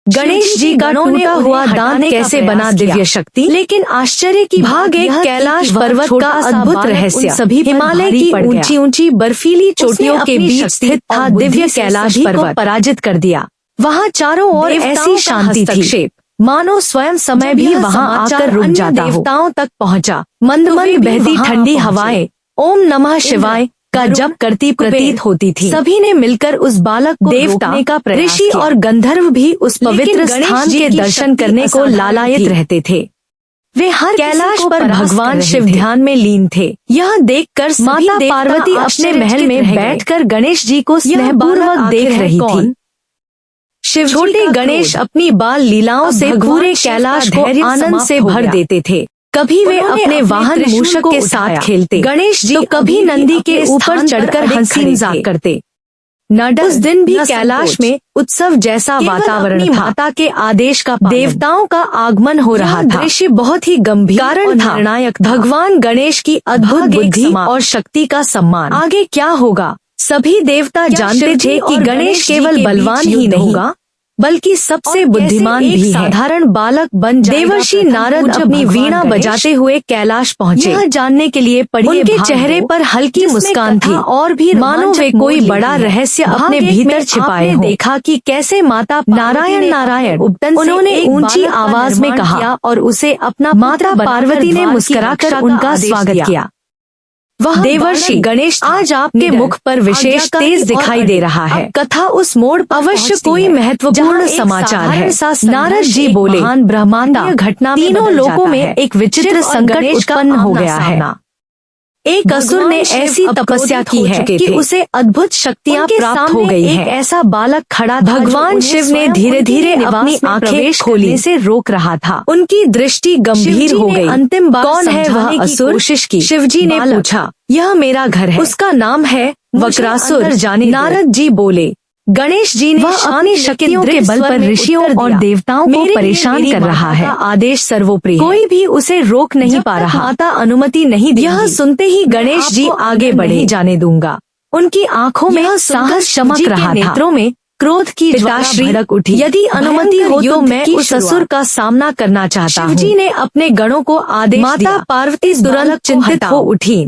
गणेश जी का टूटा हुआ दांत कैसे बना दिव्य शक्ति। लेकिन आश्चर्य की भाग एक कैलाश पर्वत का अद्भुत रहस्य। सभी हिमालय की ऊंची ऊंची बर्फीली चोटियों के बीच स्थित था दिव्य कैलाश पर्वत पराजित कर दिया। वहाँ चारों ओर ऐसी शांति थी मानो स्वयं समय भी वहाँ आकर रुक जाता हो। देवताओं तक पहुँचा। मंद मंद बहती ठंडी हवाएं ओम नमः शिवाय का जप करती प्रतीत होती थी। सभी ने मिलकर उस बालक को रोकने का प्रयास ऋषि और गंधर्व भी उस पवित्र स्थान के दर्शन करने को लालायित रहते थे। वे हर कैलाश पर भगवान शिव ध्यान में लीन थे। यह देखकर माता पार्वती अपने महल में बैठकर गणेश जी को स्नेहपूर्वक देख रही थी। छोटे गणेश अपनी बाल लीलाओं से पूरे कैलाश को आनंद से भर देते थे। कभी वे अपने वाहन मूषक के साथ खेलते, गणेश जी तो कभी नंदी के ऊपर चढ़कर हंसी मजाक करते। उस दिन भी कैलाश में उत्सव जैसा वातावरण था। माता के आदेश का देवताओं का आगमन हो रहा था। दृश्य बहुत ही गंभीर कारण था। निर्णायक भगवान गणेश की अद्भुत बुद्धि और शक्ति का सम्मान। आगे क्या होगा सभी देवता जानते थे कि गणेश केवल बलवान ही नहीं होगा बल्कि सबसे बुद्धिमान भी है। साधारण बालक बन देवर्षि नारद अपनी वीणा बजाते हुए कैलाश पहुँचे। यह जानने के लिए उनके चेहरे पर हल्की मुस्कान थी और भी मानो वे कोई बड़ा रहस्य अपने भीतर छिपाए हों। देखा कि कैसे माता नारायण नारायण उन्होंने ऊंची आवाज में कहा और उसे अपना माता पार्वती ने मुस्कुराकर उनका स्वागत किया। वह देवर्षि गणेश आज आपके मुख पर विशेष तेज दिखाई दे रहा है। कथा उस मोड़ अवश्य कोई महत्वपूर्ण समाचार है। नारद जी बोले, महान ब्रह्मांडीय घटना तीनों लोकों में एक विचित्र संकट उत्पन्न हो गया है। एक असुर ने ऐसी तपस्या की है कि उसे अद्भुत शक्तियां प्राप्त हो गई हैं। ऐसा बालक खड़ा था। भगवान शिव ने धीरे धीरे अपनी आंखें खोलने से रोक रहा था। उनकी दृष्टि गंभीर हो गई। अंतिम बार कौन है वह असुर? कोशिश की। शिवजी ने पूछा, यह मेरा घर है, उसका नाम है वक्रासुर। नारद जी बोले, गणेश जी ने अपनी शक्तियों के बल पर ऋषियों और देवताओं को परेशान कर रहा है। आदेश सर्वोपरि, कोई भी उसे रोक नहीं पा रहा। माता अनुमति नहीं दी। यह सुनते ही गणेश जी आगे बढ़े जाने दूंगा। उनकी आंखों में साहस चमक रहा था, नेत्रों में क्रोध की ज्वाला भड़क उठी। यदि अनुमति हो तो मैं उस असुर का सामना करना चाहता हूँ। शिवजी ने अपने गणों को आदेश दिया। माता पार्वती तुरंत चिंतित हो उठी।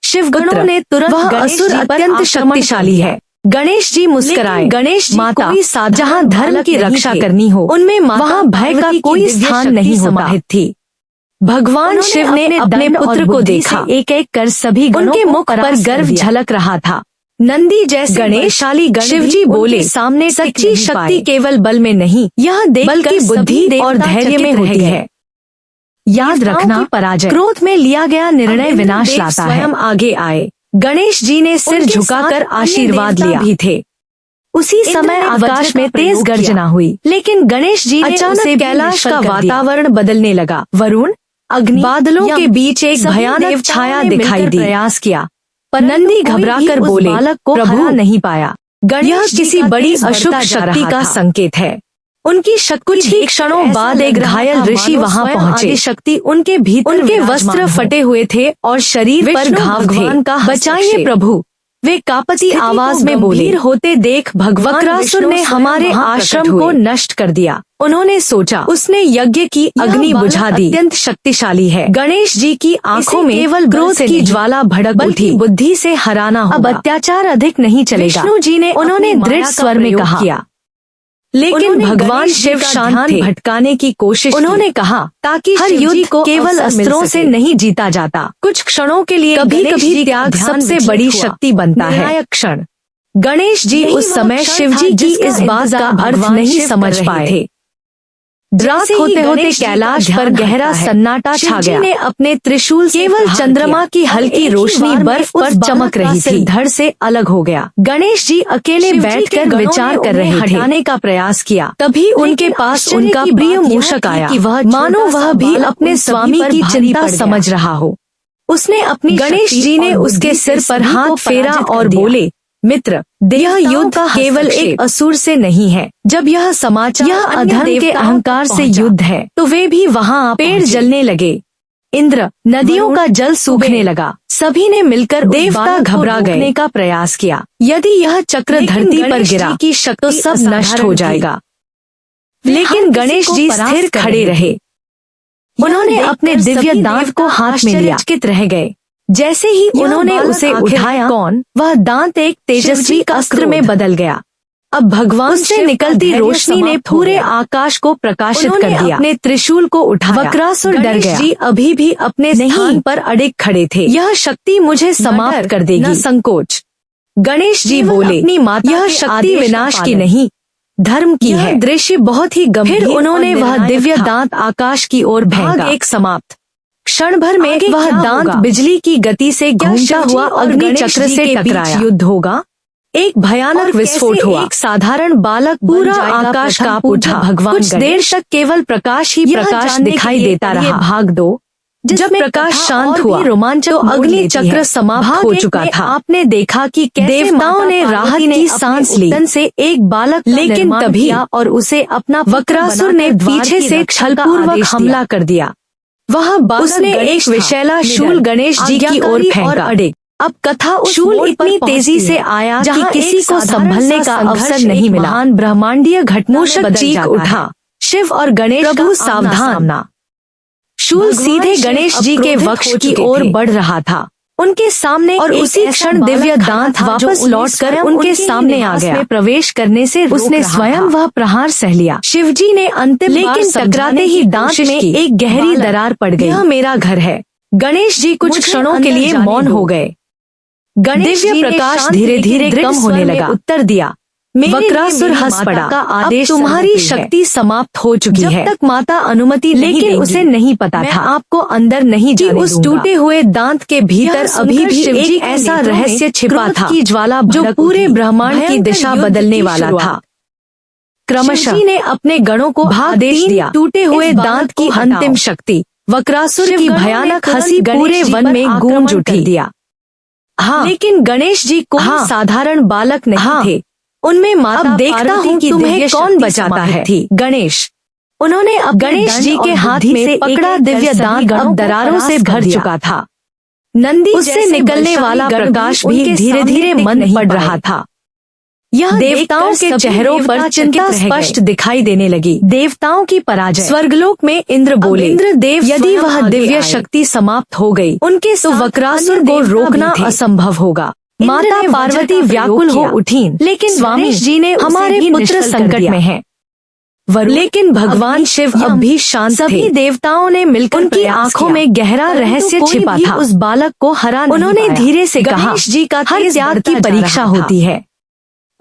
शिव गणों ने तुरंत, वह असुर अत्यंत शक्तिशाली है। गणेश जी मुस्कुराए। गणेश माता जहाँ धर्म की रक्षा करनी हो उनमें वहाँ भय का कोई स्थान नहीं समाहित थी। भगवान शिव ने अपने पुत्र को देखा। एक एक कर सभी उनके मुख पर गर्व झलक रहा था। नंदी जैसे गणेशशाली शिवजी बोले, सामने सच्ची शक्ति केवल बल में नहीं यह बल्कि बुद्धि और धैर्य में होती है। याद रखना, पराजय क्रोध में लिया गया निर्णय विनाश लाता है। स्वयं आगे आए। गणेश जी ने सिर झुकाकर आशीर्वाद लिया भी थे। उसी समय आकाश में तेज गर्जना हुई। लेकिन गणेश जी ने अचानक कैलाश का वातावरण बदलने लगा। वरुण, अग्नि, बादलों के बीच एक भयानक छाया दिखाई दी। प्रयास किया पर नंदी घबराकर बोले, बालक को प्रभु नहीं पाया। यह किसी बड़ी अशुभ शक्ति का संकेत है। उनकी कुछ ही क्षणों बाद एक घायल ऋषि वहां पहुंचे। शक्ति उनके भीतर, उनके वस्त्र फटे हुए थे और शरीर पर घाव थे। बचाइए प्रभु, वे कांपती आवाज में बोले। होते देख वक्रासुर ने हमारे आश्रम को नष्ट कर दिया। उन्होंने सोचा उसने यज्ञ की अग्नि बुझा दी। अत्यंत शक्तिशाली है। गणेश जी की आंखों में केवल क्रोध की ज्वाला भड़क उठी। बुद्धि से हराना होगा। अब अत्याचार अधिक नहीं चलेगा। विष्णु जी ने उन्होंने दृढ़ स्वर में कहा। लेकिन भगवान शिव शांत थे। भटकाने की कोशिश। उन्होंने कहा, ताकि हर युद्ध को केवल अस्त्रों से नहीं जीता जाता। कुछ क्षणों के लिए कभी कभी त्याग सबसे बड़ी शक्ति बनता है। क्षण गणेश जी उस समय शिवजी की इस बात का अर्थ नहीं समझ पाए थे। रात होते होते कैलाश पर गहरा सन्नाटा छा गया। ने अपने त्रिशूल केवल चंद्रमा की हल्की रोशनी बर्फ पर चमक रही थी। धड़ से अलग हो गया। गणेश जी अकेले बैठकर विचार कर रहे थे। हटाने का प्रयास किया। तभी उनके पास उनका प्रिय मूषक आया। मानो वह भी अपने स्वामी की चिंता समझ रहा हो। उसने अपनी गणेश जी ने उसके सिर पर हाथ फेरा और बोले, मित्र, यह युद्ध केवल एक असुर से नहीं है। जब यह समाचार यह अधर्म के अहंकार से युद्ध है तो वे भी वहाँ। पेड़ जलने लगे। इंद्र, नदियों का जल सूखने लगा। सभी ने मिलकर देवता घबरा गए का प्रयास किया। यदि यह चक्र धरती पर गिरा की शक्ति तो सब नष्ट हो जाएगा। लेकिन गणेश जी स्थिर खड़े रहे। उन्होंने अपने दिव्य दांत को हाथ में लिया, चकित रह गए। जैसे ही उन्होंने उसे उठाया, वह दांत एक तेजस्वी अस्त्र में बदल गया। अब भगवान से निकलती रोशनी ने पूरे आकाश को प्रकाशित कर दिया। अपने त्रिशूल को उठाया, वक्रासुर डर गया। जी अभी भी अपने स्थान पर अड़िग खड़े थे। यह शक्ति मुझे समाप्त कर देगी, न संकोच। गणेश जी बोले, अपनी माता, यह शक्ति विनाश की नहीं, धर्म की है। दृश्य बहुत ही गंभीर। फिर उन्होंने वह दिव्य दांत आकाश की ओर फेंका। एक समाप्त क्षण भर में वह दांत बिजली की गति से घूमता हुआ अग्नि चक्र से टकराया। युद्ध होगा। एक भयानक विस्फोट हुआ। एक साधारण बालक पूरा आकाश कांप उठा। भगवान कुछ देर तक केवल प्रकाश ही प्रकाश दिखाई देता रहा। भाग 2। जब प्रकाश शांत हुआ, रोमांचक अग्नि चक्र समाप्त हो चुका था। आपने देखा कि देवताओं ने राहत की सांस ली। तन से एक बालक, लेकिन तभी और उसे अपना वक्रासुर ने पीछे से छलपूर्वक हमला कर दिया। उसने एक विशैला शूल गणेश जी की ओर फेंका। अब कथा शूल इतनी तेजी से आया कि किसी को संभलने का अवसर नहीं मिला। महान ब्रह्मांडीय घटना में चीख उठा, शिव और गणेश, प्रभु सावधान। शूल सीधे गणेश जी के वक्ष की ओर बढ़ रहा था। उनके सामने और उसी क्षण दिव्य दांत वापस लौटकर उनके सामने आ गया। प्रवेश करने से उसने स्वयं वह प्रहार सह लिया। शिवजी ने अंतिम, लेकिन टकराते ही दांत में एक गहरी दरार पड़ गई। यह मेरा घर है। गणेश जी कुछ क्षणों के लिए मौन हो गए। दिव्य प्रकाश धीरे धीरे कम होने लगा। उत्तर दिया, वक्रासुर हंस पड़ा। आदेश, तुम्हारी शक्ति समाप्त हो चुकी है। जब तक माता अनुमति, लेकिन उसे नहीं पता था आपको अंदर नहीं जाने उस टूटे हुए दांत के भीतर अभी भी शिवजी ऐसा रहस्य छिपा था की ज्वाला जो पूरे ब्रह्मांड की दिशा बदलने वाला था। क्रमशः ने अपने गणों को आदेश दिया, टूटे हुए दांत की अंतिम शक्ति। वक्रासुर की भयानक हंसी पूरे वन में गूंज उठी। दिया हाँ, लेकिन गणेश जी कोई साधारण बालक नहीं थे। उनमें माता, अब देखता हूँ कि तुम्हें कौन बचाता है। थी गणेश। उन्होंने अब गणेश जी के हाथ में से पकड़ा दिव्य दांत अब दरारों से भर चुका था। नंदी उससे निकलने वाला प्रकाश भी धीरे धीरे मंद पड़ रहा था। यह देवताओं के चेहरों पर चिंता स्पष्ट दिखाई देने लगी। देवताओं की पराजय। स्वर्गलोक में इंद्र बोले, इंद्र देव, यदि वह दिव्य शक्ति समाप्त हो गई, उनके तो वक्रासुर को रोकना असंभव होगा। माता पार्वती व्याकुल हो उठी, लेकिन स्वामी जी ने हमारे पुत्र संकट में हैं। लेकिन भगवान शिव अब भी शांत थे। सभी देवताओं ने मिलकर उनकी आंखों में गहरा रहस्य छिपा था। उस बालक को हरा उन्होंने धीरे से कहा, गणेश जी का हर त्याग की परीक्षा होती है।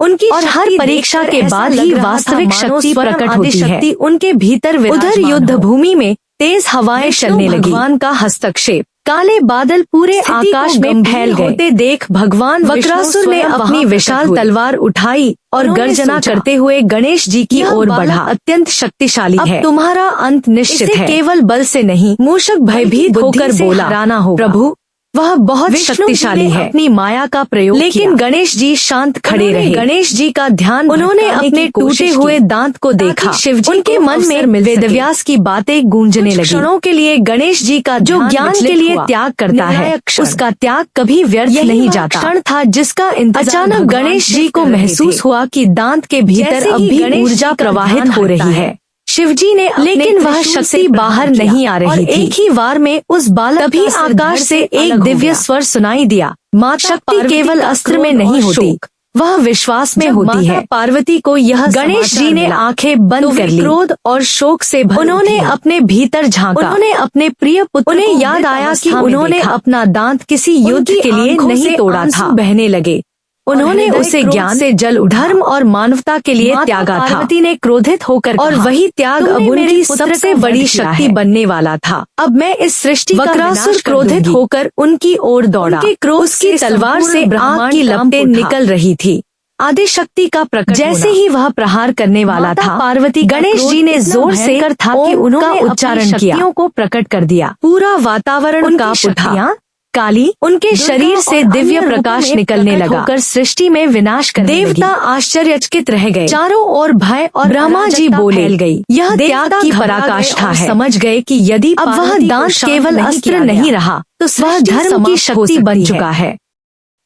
उनकी और हर परीक्षा के बाद ही वास्तविक शक्ति प्रकट होती है। उनके भीतर उधर युद्ध भूमि में तेज हवाएं चलने लगी। भगवान का हस्तक्षेप। काले बादल पूरे आकाश में फैल गए। देख भगवान वक्रासुर ने अपनी विशाल तलवार उठाई और गर्जना करते हुए गणेश जी की ओर बढ़ा। अत्यंत शक्तिशाली है, तुम्हारा अंत निश्चित है। केवल बल से नहीं, मूषक भयभीत होकर बोला, राना हो प्रभु, वह बहुत शक्तिशाली है। अपनी माया का प्रयोग, लेकिन गणेश जी शांत खड़े रहे। गणेश जी का ध्यान, उन्होंने अपने टूटे हुए दांत को देखा। शिवजी उनके मन में वेदव्यास की बातें गूंजने लगी। क्षणों के लिए गणेश जी का जो ज्ञान के लिए त्याग करता है, उसका त्याग कभी व्यर्थ नहीं जाता। क्षण था जिसका अचानक गणेश जी को महसूस हुआ कि दांत के भीतर अब भी ऊर्जा प्रवाहित हो रही है। शिवजी ने, लेकिन वह शक्ति बाहर नहीं आ रही थी। एक ही वार में उस बालक, तभी आकाश से एक दिव्य स्वर सुनाई दिया, माता शक्ति केवल अस्त्र में नहीं होती, वह विश्वास में होती है। पार्वती को यह गणेश जी ने आंखें बंद कर ली। क्रोध और शोक से उन्होंने अपने भीतर झांका। उन्होंने अपने प्रिय पुत्र, उन्हें याद आया कि उन्होंने अपना दांत किसी युद्ध के लिए नहीं तोड़ा था। बहने लगे। उन्होंने उसे ज्ञान से जल, धर्म और मानवता के लिए त्यागा था। पार्वती ने क्रोधित होकर, और वही त्याग अब उनकी सबसे बड़ी शक्ति बनने वाला था। अब मैं इस सृष्टि का वक्रासुर क्रोधित होकर उनकी ओर दौड़ा। क्रोध की तलवार से ब्रह्मांड की लपटें निकल रही थी। आदि शक्ति का प्रकट। जैसे ही वह प्रहार करने वाला था, पार्वती, गणेश जी ने जोर से कर था कि उन्होंने उच्चारण किया, को प्रकट कर दिया। पूरा वातावरण कांप उठा। काली, उनके शरीर से दिव्य प्रकाश निकलने लगा, कर सृष्टि में विनाश कर देवता आश्चर्यचकित रह गए। चारों ओर भय और ब्रह्मा जी बोले गई, यह त्याग की पराकाष्ठा है। समझ गए कि यदि अब वह दांत केवल अस्त्र नहीं रहा, तो वह धर्म की शक्ति बन चुका है।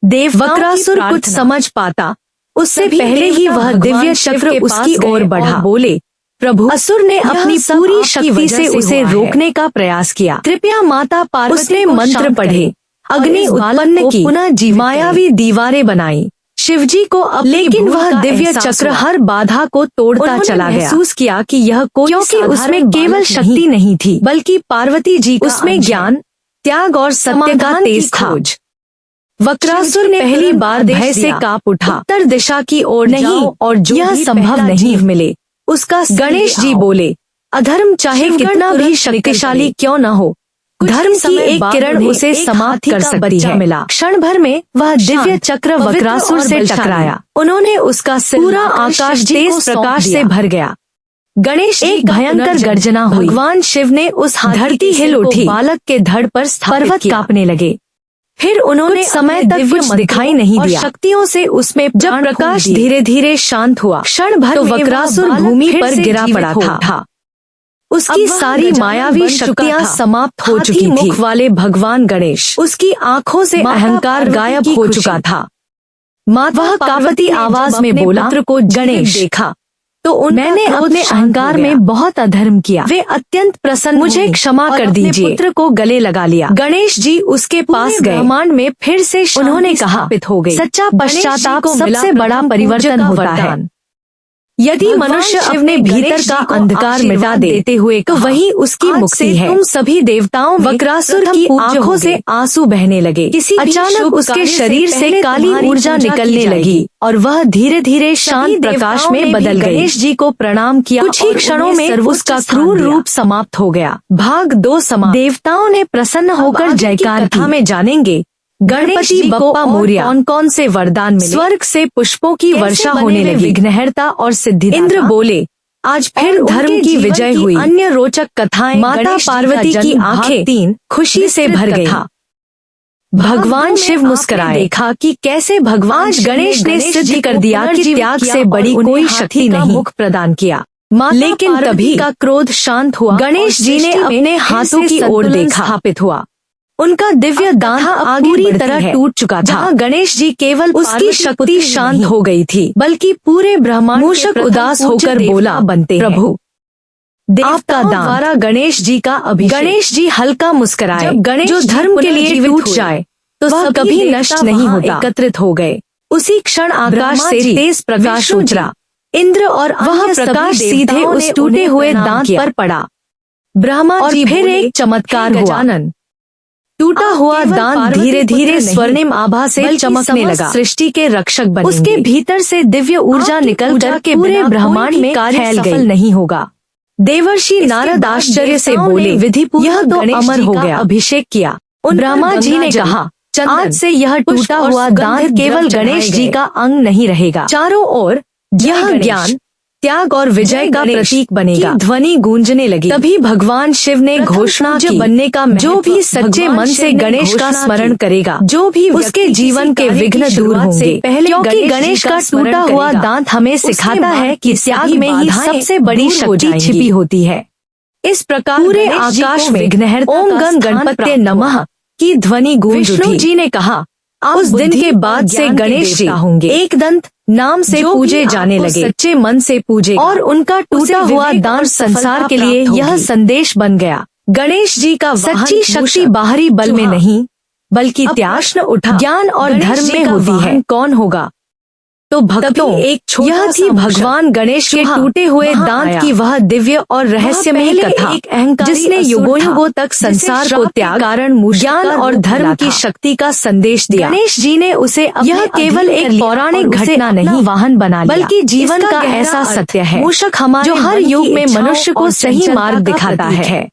देव वक्रासुर कुछ समझ पाता, उससे पहले ही वह दिव्य चक्र उसकी ओर बढ़ा। बोले, प्रभु असुर ने अपनी पूरी शक्ति से उसे रोकने का प्रयास किया। कृपया माता पार्वती ने मंत्र पढ़े, अग्नि उत्पन्न की, पुनः मायावी दीवारें बनाई शिवजी को, लेकिन वह दिव्य चक्र हर बाधा को तोड़ता चला गया। महसूस किया कि यह कोई, क्योंकि उसमें केवल शक्ति नहीं थी बल्कि पार्वती जी का उसमें ज्ञान, त्याग और सत्य का तेज था। वक्रासुर ने पहली बार भय से कांप उठा। उत्तर दिशा की ओर नहीं, और जो यह संभव नहीं मिले उसका। गणेश जी बोले, अधर्म चाहे कितना भी शक्तिशाली क्यों न हो, धर्म की एक किरण उसे समाप्त कर सकती है। मिला क्षण भर में वह दिव्य चक्र वक्रासुर से टकराया। उन्होंने उसका पूरा आकाश तेज प्रकाश से भर गया। गणेश एक भयंकर गर्जना हुई। भगवान शिव ने उस धरती हिल उठी, बालक के धड़ पर पर्वत कांपने लगे। फिर उन्होंने समय तक कुछ दिखाई नहीं दिया। शक्तियों से उसमें जब प्रकाश धीरे धीरे शांत हुआ, क्षण भर तो वक्रासुर भूमि पर गिरा पड़ा था। उसकी सारी मायावी शक्तियां समाप्त हो चुकी थी। मुख वाले भगवान गणेश, उसकी आंखों से अहंकार गायब हो चुका था। माता पार्वती आवाज में बोला, पुत्र को गणेश देखा तो मैंने अपने अहंकार में बहुत अधर्म किया। वे अत्यंत प्रसन्न, मुझे क्षमा कर दीजिए। पुत्र को गले लगा लिया। गणेश जी उसके पास गए। ब्रह्मांड में फिर से उन्होंने कहा, हो गई। सच्चा पश्चाताप सबसे बड़ा परिवर्तन होता है। यदि मनुष्य अपने भीतर का अंधकार मिटा देते हुए तो वही उसकी मुक्ति है। तुम सभी देवताओं, वक्रासुर की आंखों से आंसू बहने लगे। अचानक उसके शरीर से काली ऊर्जा निकलने लगी और वह धीरे धीरे शांत प्रकाश में बदल गई। गणेश जी को प्रणाम किया। कुछ ही क्षणों में उसका क्रूर रूप समाप्त हो गया। भाग 2 समाप्त। देवताओं ने प्रसन्न होकर जयकार की। हमें जानेंगे गणपति बप्पा मोरया कौन कौन से वरदान मिले। स्वर्ग से पुष्पों की वर्षा होने लगी, विघ्नहर्ता और सिद्धिदाता। इंद्र बोले, आज फिर धर्म की विजय हुई। अन्य रोचक कथाएं। माता पार्वती की आंखें 3 खुशी से भर गई। भगवान शिव मुस्कुराए, देखा कि कैसे भगवान गणेश ने सिद्ध कर दिया कि त्याग से बड़ी कोई शक्ति नहीं। मुख प्रदान किया, लेकिन तभी का क्रोध शांत हुआ। गणेश जी ने अपने हाथों की ओर देखा, स्थापित हुआ। उनका दिव्य दान पूरी तरह टूट चुका था। गणेश जी केवल उसकी शक्ति शांत हो गई थी, बल्कि पूरे ब्रह्मांड मूषक उदास होकर बोला, बनते प्रभु आपका दान द्वारा गणेश जी का अभिषेक। गणेश जी हल्का मुस्कुराए। जब गणेश जो धर्म के लिए टूट जाए तो वह कभी नष्ट नहीं होता। एकत्रित हो गए। उसी क्षण आकाश से तेज प्रकाश उतरा। इंद्र और वह प्रकाश सीधे उस टूटे हुए दांत पर पड़ा। ब्रह्मा जी फिर एक चमत्कार हुआ। टूटा हुआ दांत धीरे धीरे स्वर्णिम आभा से चमकने लगा। सृष्टि के रक्षक बने। उसके भीतर से दिव्य ऊर्जा निकल कर के पूरे ब्रह्मांड में कार्य सफल नहीं होगा। देवर्षि नारद आश्चर्य से बोले, विधि यह तो अमर हो गया। अभिषेक किया। उन ब्रह्मा जी ने कहा, आज से यह टूटा हुआ दांत केवल गणेश जी का अंग नहीं रहेगा। चारों ओर यह ज्ञान, त्याग और विजय का प्रतीक बनेगा। ध्वनि गूंजने लगी। तभी भगवान शिव ने घोषणा की, बनने का जो भी सच्चे मन से गणेश का स्मरण करेगा, जो भी उसके जीवन के विघ्न दूर होंगे। पहले क्योंकि गणेश का टूटा हुआ दांत हमें सिखाता है कि त्याग में ही सबसे बड़ी शक्ति छिपी होती है। इस प्रकार पूरे आकाश में विघ्नहर्ता ओम गण गणपते नमः की ध्वनि गूंज उठी। विष्णु जी ने कहा, उस दिन के बाद से गणेश जी होंगे एक दंत नाम से पूजे जाने लगे। सच्चे मन से पूजे और उनका टूटा हुआ दान संसार के लिए यह संदेश बन गया। गणेश जी का सच्ची शक्ति बाहरी बल में नहीं बल्कि त्याग, उठा ज्ञान और धर्म में होती है। कौन होगा? तो भक्तों, यह थी भगवान गणेश के टूटे हुए दांत की वह दिव्य और रहस्यमय कथा, जिसने युगों युगों तक संसार को त्याग, कारण, ज्ञान और धर्म की शक्ति का संदेश दिया। गणेश जी ने उसे यह केवल एक पौराणिक घटना नहीं वाहन बना लिया, बल्कि जीवन का ऐसा सत्य है मूषक हमारे जो हर युग में मनुष्य को सही मार्ग दिखाता है।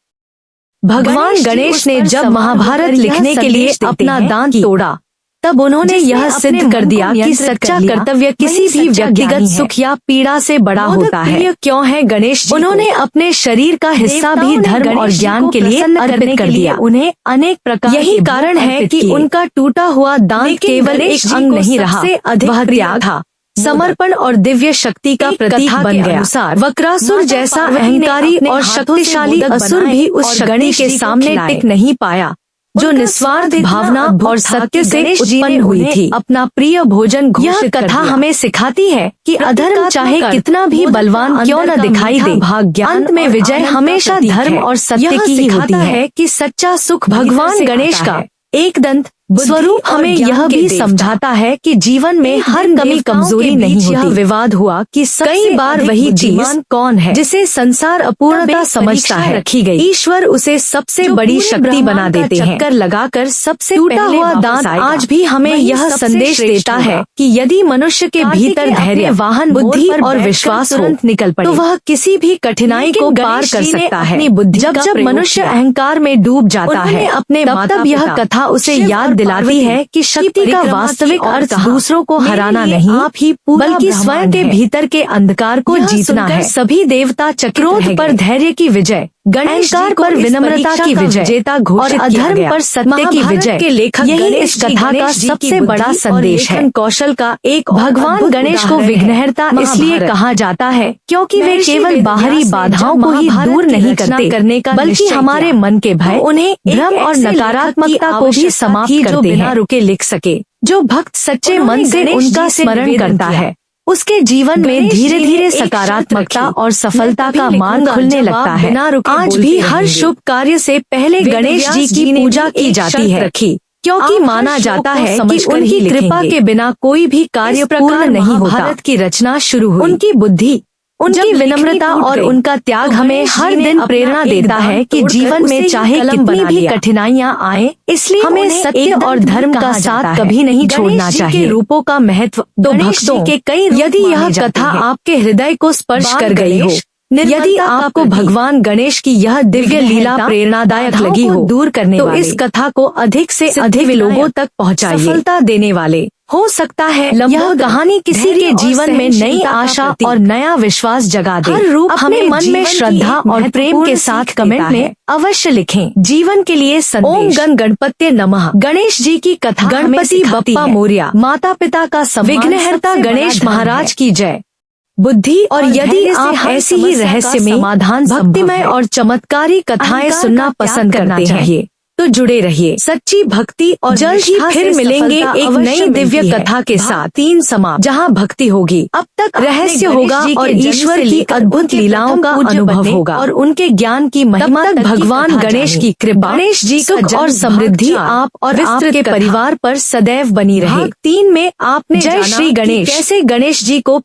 भगवान गणेश ने जब महाभारत लिखने के लिए अपना दांत तोड़ा, तब उन्होंने यह सिद्ध कर दिया कि सच्चा कर्तव्य किसी भी व्यक्तिगत सुख या पीड़ा से बड़ा होता है। क्यों है गणेश जी उन्होंने अपने शरीर का हिस्सा भी धर्म और ज्ञान के लिए अर्पित कर दिया। उन्हें अनेक प्रकार, यही कारण है कि उनका टूटा हुआ दांत केवल एक अंग नहीं रहा, वह त्याग था, समर्पण और दिव्य शक्ति का प्रतीक बन गया। वक्रासुर जैसा अहंकारी और शक्तिशाली असुर भी उस गणेश के सामने टिक नहीं पाया, जो निस्वार्थ भावना और सत्य से उत्पन्न हुई थी, अपना प्रिय भोजन घोषित कर दिया। यह कथा हमें सिखाती है कि अधर्म चाहे कितना भी बलवान क्यों न दिखाई दे, अंत में विजय हमेशा धर्म और सत्य की ही होती है। कि सच्चा सुख भगवान गणेश का एक दंत स्वरूप हमें यह भी समझाता है कि जीवन में हर कमी कमजोरी नहीं होती। यह विवाद हुआ कि कई बार वही चीज कौन है जिसे संसार अपूर्णता समझता है रखी गई, ईश्वर उसे सबसे बड़ी शक्ति बना देते हैं। चक्कर लगाकर सबसे टूटा हुआ दांत आज भी हमें यह संदेश देता है कि यदि मनुष्य के भीतर धैर्य, वाहन, बुद्धि और विश्वास तुरंत निकल पड़े तो वह किसी भी कठिनाई को पार कर सकता है। जब जब मनुष्य अहंकार में डूब जाता है अपने तब यह कथा उसे याद दिलाती है कि शक्ति का वास्तविक अर्थ दूसरों को हराना नहीं, आप ही बल्कि स्वयं के भीतर के अंधकार को जीतना है। सभी देवता क्रोध पर धैर्य की विजय, अहंकार पर विनम्रता की विजय, जेता घोषित और अधर्म पर सत्य की विजय के लेखक यही इस कथा का सबसे बड़ा संदेश है। कौशल का एक भगवान गणेश को विघ्नहर्ता इसलिए कहा जाता है क्योंकि वे केवल बाहरी बाधाओं को ही दूर नहीं करते, बल्कि हमारे मन के भय, उन्हें भ्रम और नकारात्मकता को भी समाप्त करते हैं। बिना रुके लिख सके, जो भक्त सच्चे मन से उनका स्मरण करता है उसके जीवन में धीरे धीरे सकारात्मकता और सफलता का मार्ग खुलने लगता है। आज भी हर शुभ कार्य से पहले गणेश जी की पूजा की जाती है, क्योंकि माना जाता है कि उनकी कृपा के बिना कोई भी कार्य पूर्ण नहीं होता। भारत की रचना शुरू हुई। उनकी बुद्धि, उनकी विनम्रता और उनका त्याग हमें हर दिन प्रेरणा देता है कि जीवन में चाहे कितनी भी कठिनाइयां आए, इसलिए हमें सत्य और धर्म का साथ कभी नहीं छोड़ना चाहिए। रूपों का महत्व तो भक्तों के कई, यदि यह कथा आपके हृदय को स्पर्श कर गई हो, यदि आपको भगवान गणेश की यह दिव्य लीला प्रेरणादायक लगी हो दूर करने तो इस कथा को अधिक से अधिक लोगों तक पहुंचाइए। सफलता देने वाले हो सकता है यह कहानी किसी के जीवन में नई आशा और नया विश्वास जगा दे। हर रूप हमें मन में श्रद्धा और प्रेम के साथ कमेंट में अवश्य लिखें। जीवन के लिए संदेश। ओम गण गणपत्ये नमः। गणेश जी की कथा गणपति बप्पा मोरया, माता पिता का विघ्नहर्ता गणेश महाराज की जय। बुद्धि और यदि आप ऐसी ही रहस्यमय, समाधान, भक्तिमय और चमत्कारी कथाएं सुनना पसंद करते हैं तो जुड़े रहिए। सच्ची भक्ति और जल्द ही फिर मिलेंगे एक नई दिव्य कथा के साथ। 3 समाप्त, जहां भक्ति होगी अब तक रहस्य होगा और ईश्वर की अद्भुत लीलाओं का अनुभव होगा और उनके ज्ञान की महिमा तक भगवान गणेश की कृपा, गणेश जी सुख और समृद्धि आप और आपके परिवार पर सदैव बनी रहे। 3 में आपने जय श्री गणेश कैसे गणेश जी को